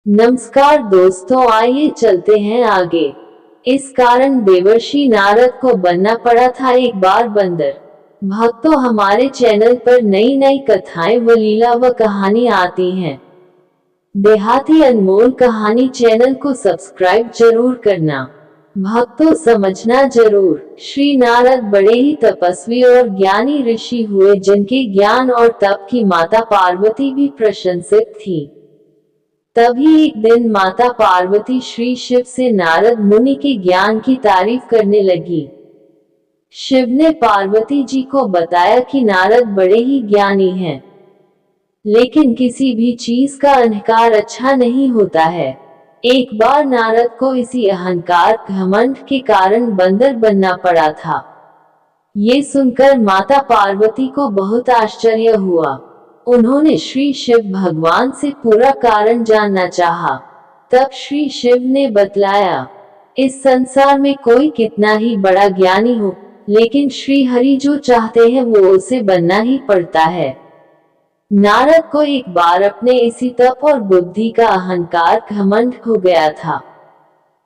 नमस्कार दोस्तों, आइए चलते हैं आगे। इस कारण देवर्षि नारद को बनना पड़ा था एक बार बंदर। भक्तों, हमारे चैनल पर नई नई कथाएं व लीला व कहानी आती हैं। देहाती अनमोल कहानी चैनल को सब्सक्राइब जरूर करना। भक्तों, समझना जरूर, श्री नारद बड़े ही तपस्वी और ज्ञानी ऋषि हुए, जिनके ज्ञान और तप की माता पार्वती भी प्रशंसित थी। तभी एक दिन माता पार्वती श्री शिव से नारद मुनि के ज्ञान की तारीफ करने लगी। शिव ने पार्वती जी को बताया कि नारद बड़े ही ज्ञानी हैं, लेकिन किसी भी चीज का अहंकार अच्छा नहीं होता है। एक बार नारद को इसी अहंकार घमंड के कारण बंदर बनना पड़ा था। ये सुनकर माता पार्वती को बहुत आश्चर्य हुआ। उन्होंने श्री शिव भगवान से पूरा कारण जानना चाहा। तब श्री शिव ने बतलाया, इस संसार में कोई कितना ही बड़ा ज्ञानी हो, लेकिन श्री हरि जो चाहते हैं वो उसे बनना ही पड़ता है। नारद को एक बार अपने इसी तप और बुद्धि का अहंकार घमंड हो गया था।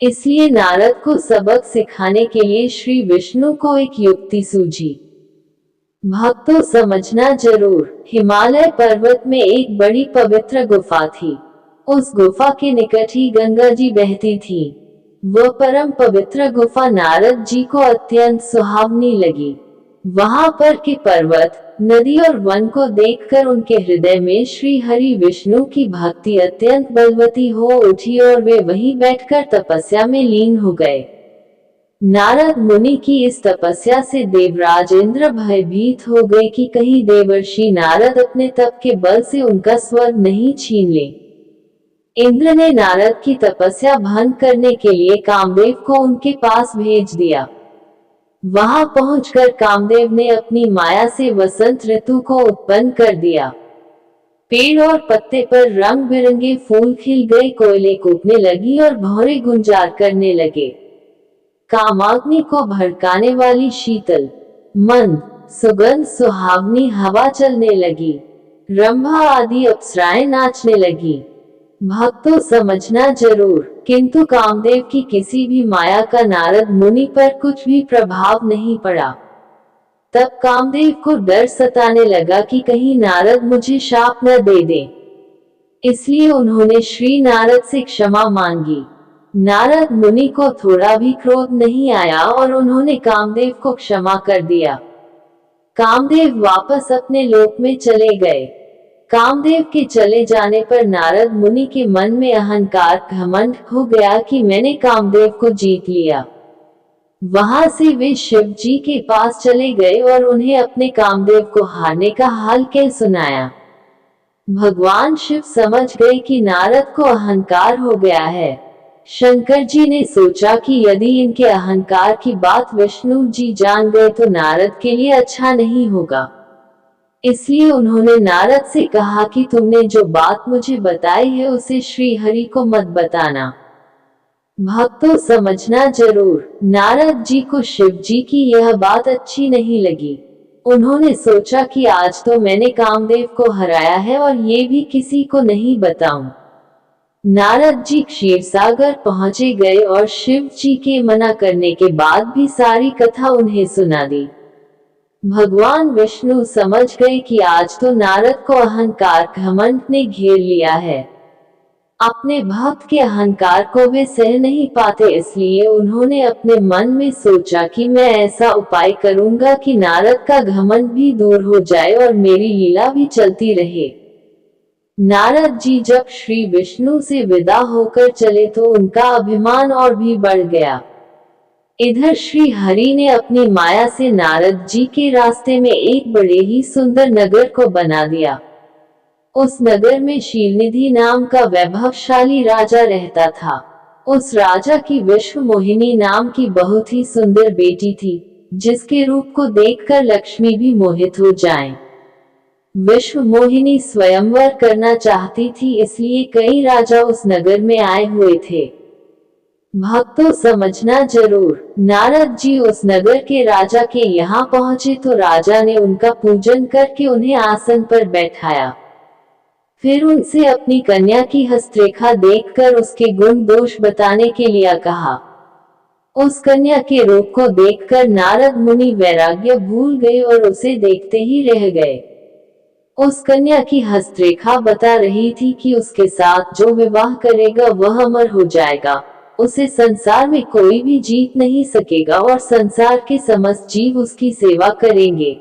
इसलिए नारद को सबक सिखाने के लिए श्री विष्णु को एक युक्ति सूझी। भक्तों, समझना जरूर, हिमालय पर्वत में एक बड़ी पवित्र गुफा थी। उस गुफा के निकट ही गंगा जी बहती थी। वह परम पवित्र गुफा नारद जी को अत्यंत सुहावनी लगी। वहां पर के पर्वत, नदी और वन को देखकर उनके हृदय में श्री हरि विष्णु की भक्ति अत्यंत बलवती हो उठी और वे वहीं बैठकर तपस्या में लीन हो गए। नारद मुनि की इस तपस्या से देवराज इंद्र भयभीत हो गए कि कहीं देवर्षि नारद अपने तप के बल से उनका स्वर्ग नहीं छीन ले। इंद्र ने नारद की तपस्या भंग करने के लिए कामदेव को उनके पास भेज दिया। वहां पहुंचकर कामदेव ने अपनी माया से वसंत ऋतु को उत्पन्न कर दिया। पेड़ और पत्ते पर रंग बिरंगे फूल खिल गए, कोयले कूदने लगी और भौरे गुंजार करने लगे। कामाग्नि को भड़काने वाली शीतल, मंद, सुगंध सुहावनी हवा चलने लगी। रंभा आदि अप्सराएं नाचने लगी। भक्तों, समझना जरूर, किंतु कामदेव की किसी भी माया का नारद मुनि पर कुछ भी प्रभाव नहीं पड़ा। तब कामदेव को डर सताने लगा कि कहीं नारद मुझे शाप न दे दे। इसलिए उन्होंने श्री नारद से क्षमा मांगी। नारद मुनि को थोड़ा भी क्रोध नहीं आया और उन्होंने कामदेव को क्षमा कर दिया। कामदेव वापस अपने लोक में चले गए। कामदेव के चले जाने पर नारद मुनि के मन में अहंकार घमंड हो गया कि मैंने कामदेव को जीत लिया। वहां से वे शिव जी के पास चले गए और उन्हें अपने कामदेव को हारने का हाल कह सुनाया। भगवान शिव समझ गए कि नारद को अहंकार हो गया है। शंकर जी ने सोचा कि यदि इनके अहंकार की बात विष्णु जी जान गए तो नारद के लिए अच्छा नहीं होगा। इसलिए उन्होंने नारद से कहा कि तुमने जो बात मुझे बताई है उसे श्री हरि को मत बताना। भक्तों, समझना जरूर, नारद जी को शिव जी की यह बात अच्छी नहीं लगी। उन्होंने सोचा कि आज तो मैंने कामदेव को हराया है और ये भी किसी को नहीं बताऊं। नारद जी क्षीरसागर पहुंचे गए और शिव जी के मना करने के बाद भी सारी कथा उन्हें सुना दी। भगवान विष्णु समझ गए कि आज तो नारद को अहंकार घमंड ने घेर लिया है। अपने भक्त के अहंकार को वे सह नहीं पाते, इसलिए उन्होंने अपने मन में सोचा कि मैं ऐसा उपाय करूंगा कि नारद का घमंड भी दूर हो जाए और मेरी लीला भी चलती रहे। नारद जी जब श्री विष्णु से विदा होकर चले तो उनका अभिमान और भी बढ़ गया। इधर श्री हरि ने अपनी माया से नारद जी के रास्ते में एक बड़े ही सुंदर नगर को बना दिया। उस नगर में शीलनिधि नाम का वैभवशाली राजा रहता था। उस राजा की विश्व मोहिनी नाम की बहुत ही सुंदर बेटी थी, जिसके रूप को देखकर लक्ष्मी भी मोहित हो जाएं। विश्व मोहिनी स्वयंवर करना चाहती थी, इसलिए कई राजा उस नगर में आए हुए थे। भक्तों, समझना जरूर, नारद जी उस नगर के राजा के यहाँ पहुंचे तो राजा ने उनका पूजन करके उन्हें आसन पर बैठाया। फिर उनसे अपनी कन्या की हस्तरेखा देखकर उसके गुण दोष बताने के लिए कहा। उस कन्या के रूप को देखकर नारद मुनि वैराग्य भूल गए और उसे देखते ही रह गए। उस कन्या की हस्तरेखा बता रही थी कि उसके साथ जो विवाह करेगा वह अमर हो जाएगा, उसे संसार में कोई भी जीत नहीं सकेगा और संसार के समस्त जीव उसकी सेवा करेंगे।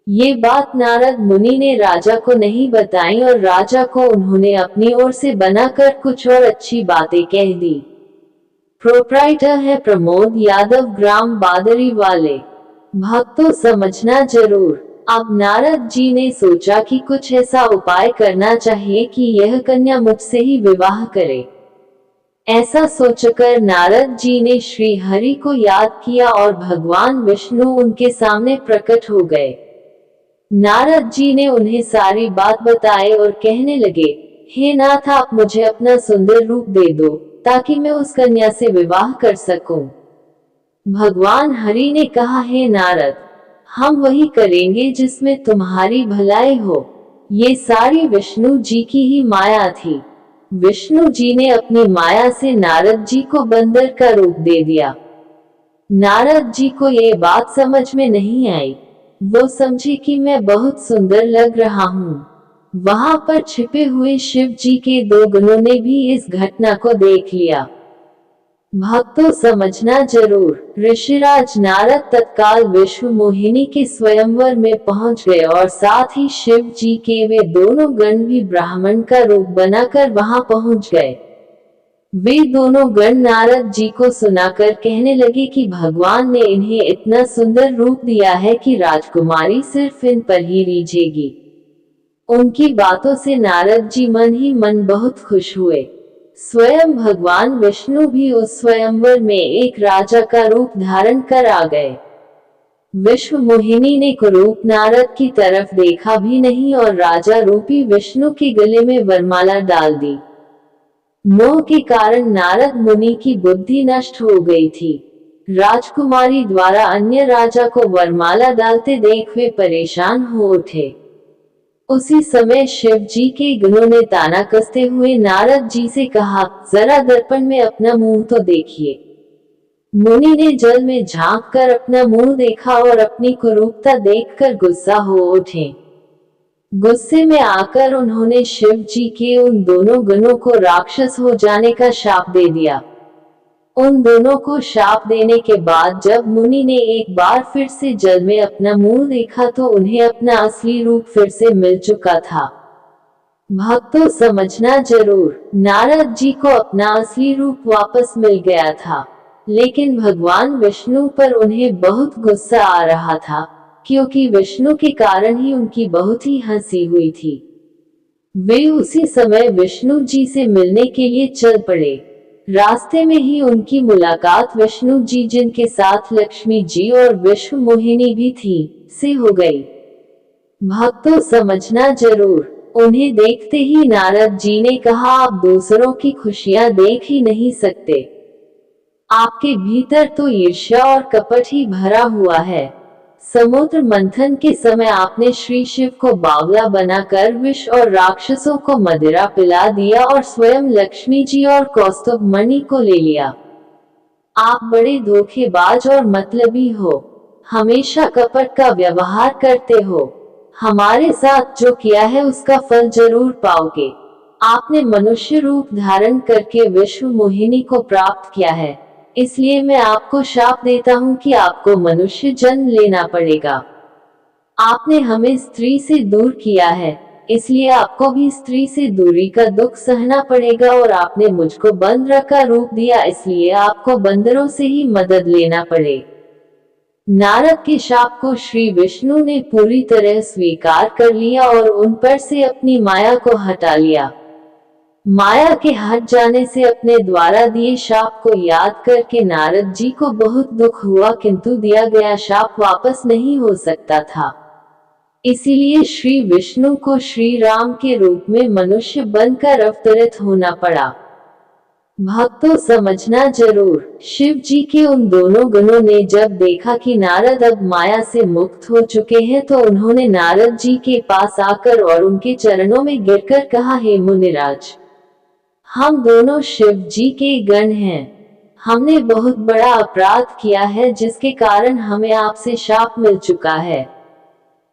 ये बात नारद मुनि ने राजा को नहीं बताई और राजा को उन्होंने अपनी ओर से बनाकर कुछ और अच्छी बातें कह दी। प्रोप्राइटर है प्रमोद यादव, ग्राम बादरी वाले। भक्तों समझना जरूर। अब नारद जी ने सोचा कि कुछ ऐसा उपाय करना चाहिए कि यह कन्या मुझसे ही विवाह करे। ऐसा सोचकर नारद जी ने श्री हरि को याद किया और भगवान विष्णु उनके सामने प्रकट हो गए। नारद जी ने उन्हें सारी बात बताई और कहने लगे, हे नाथ, आप मुझे अपना सुंदर रूप दे दो ताकि मैं उस कन्या से विवाह कर सकूं। भगवान हरि ने कहा, हे नारद, हम वही करेंगे जिसमें तुम्हारी भलाई हो। ये सारी विष्णु जी की ही माया थी। विष्णु जी ने अपनी माया से नारद जी को बंदर का रूप दे दिया। नारद जी को ये बात समझ में नहीं आई। वो समझे कि मैं बहुत सुंदर लग रहा हूँ। वहां पर छिपे हुए शिव जी के दो गणों ने भी इस घटना को देख लिया। भक्तों समझना जरूर। ऋषिराज नारद तत्काल विश्व मोहिनी के स्वयंवर में पहुंच गए और साथ ही शिव जी के वे दोनों गण भी ब्राह्मण का रूप बनाकर वहां पहुंच गए। वे दोनों गण नारद जी को सुनाकर कहने लगे कि भगवान ने इन्हें इतना सुंदर रूप दिया है कि राजकुमारी सिर्फ इन पर ही रीझेगी। उनकी बातों से नारद जी मन ही मन बहुत खुश हुए। स्वयं भगवान विष्णु भी उस स्वयंवर में एक राजा का रूप धारण कर आ गए। विश्व मोहिनी ने कुरूप नारद की तरफ देखा भी नहीं और राजा रूपी विष्णु के गले में वरमाला डाल दी। मोह के कारण नारद मुनि की बुद्धि नष्ट हो गई थी। राजकुमारी द्वारा अन्य राजा को वरमाला डालते देख वे परेशान हो उठे। उसी समय शिव जी के गणों ने ताना कसते हुए नारद जी से कहा, जरा दर्पण में अपना मुंह तो देखिए। मुनि ने जल में झांक कर अपना मुंह देखा और अपनी कुरूपता देखकर गुस्सा हो उठे। गुस्से में आकर उन्होंने शिव जी के उन दोनों गणों को राक्षस हो जाने का शाप दे दिया। उन दोनों को शाप देने के बाद जब मुनि ने एक बार फिर से जल में अपना मुंह देखा तो उन्हें अपना असली रूप फिर से मिल चुका था। भक्तों समझना जरूर। नारद जी को अपना असली रूप वापस मिल गया था, लेकिन भगवान विष्णु पर उन्हें बहुत गुस्सा आ रहा था, क्योंकि विष्णु के कारण ही उनकी बहुत ही हंसी हुई थी। वे उसी समय विष्णु जी से मिलने के लिए चल पड़े। रास्ते में ही उनकी मुलाकात विष्णु जी, जिनके साथ लक्ष्मी जी और विश्व मोहिनी भी थी, से हो गई। भक्तों समझना जरूर। उन्हें देखते ही नारद जी ने कहा, आप दूसरों की खुशियां देख ही नहीं सकते। आपके भीतर तो ईर्ष्या और कपट ही भरा हुआ है। समुद्र मंथन के समय आपने श्री शिव को बावला बनाकर विष और राक्षसों को मदिरा पिला दिया और स्वयं लक्ष्मी जी और कौस्तुभ मणि को ले लिया। आप बड़े धोखेबाज और मतलबी हो, हमेशा कपट का व्यवहार करते हो। हमारे साथ जो किया है उसका फल जरूर पाओगे। आपने मनुष्य रूप धारण करके विश्व मोहिनी को प्राप्त किया है, इसलिए मैं आपको शाप देता हूँ कि आपको मनुष्य जन्म लेना पड़ेगा। आपने हमें स्त्री से दूर किया है, इसलिए आपको भी स्त्री से दूरी का दुख सहना पड़ेगा और आपने मुझको बंदर का रूप दिया, इसलिए आपको बंदरों से ही मदद लेना पड़े। नारद के शाप को श्री विष्णु ने पूरी तरह स्वीकार कर लिया और उन पर से अपनी माया को हटा लिया। माया के हट जाने से अपने द्वारा दिए शाप को याद करके नारद जी को बहुत दुख हुआ, किंतु दिया गया शाप वापस नहीं हो सकता था। इसीलिए श्री विष्णु को श्री राम के रूप में मनुष्य बनकर अवतरित होना पड़ा। भक्तों समझना जरूर, शिव जी के उन दोनों गणों ने जब देखा कि नारद अब माया से मुक्त हो चुके हैं तो उन्होंने नारद जी के पास आकर और उनके चरणों में गिरकर कहा, हे मुनिराज, हम दोनों शिव जी के गण हैं। हमने बहुत बड़ा अपराध किया है जिसके कारण हमें आपसे शाप मिल चुका है।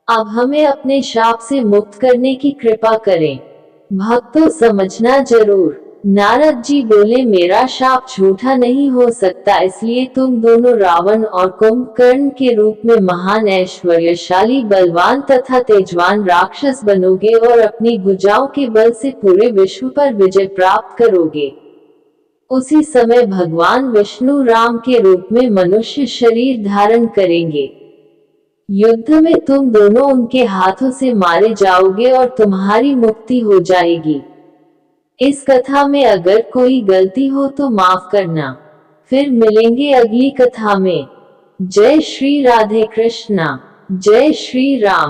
अब हमें अपने शाप से मुक्त करने की कृपा करें। भक्तों समझना जरूर, नारद जी बोले, मेरा शाप झूठा नहीं हो सकता, इसलिए तुम दोनों रावण और कुंभकर्ण के रूप में महान ऐश्वर्यशाली बलवान तथा तेजवान राक्षस बनोगे और अपनी भुजाओं के बल से पूरे विश्व पर विजय प्राप्त करोगे। उसी समय भगवान विष्णु राम के रूप में मनुष्य शरीर धारण करेंगे। युद्ध में तुम दोनों उनके हाथों से मारे जाओगे और तुम्हारी मुक्ति हो जाएगी। इस कथा में अगर कोई गलती हो तो माफ करना। फिर मिलेंगे अगली कथा में। जय श्री राधे कृष्णा। जय श्री राम।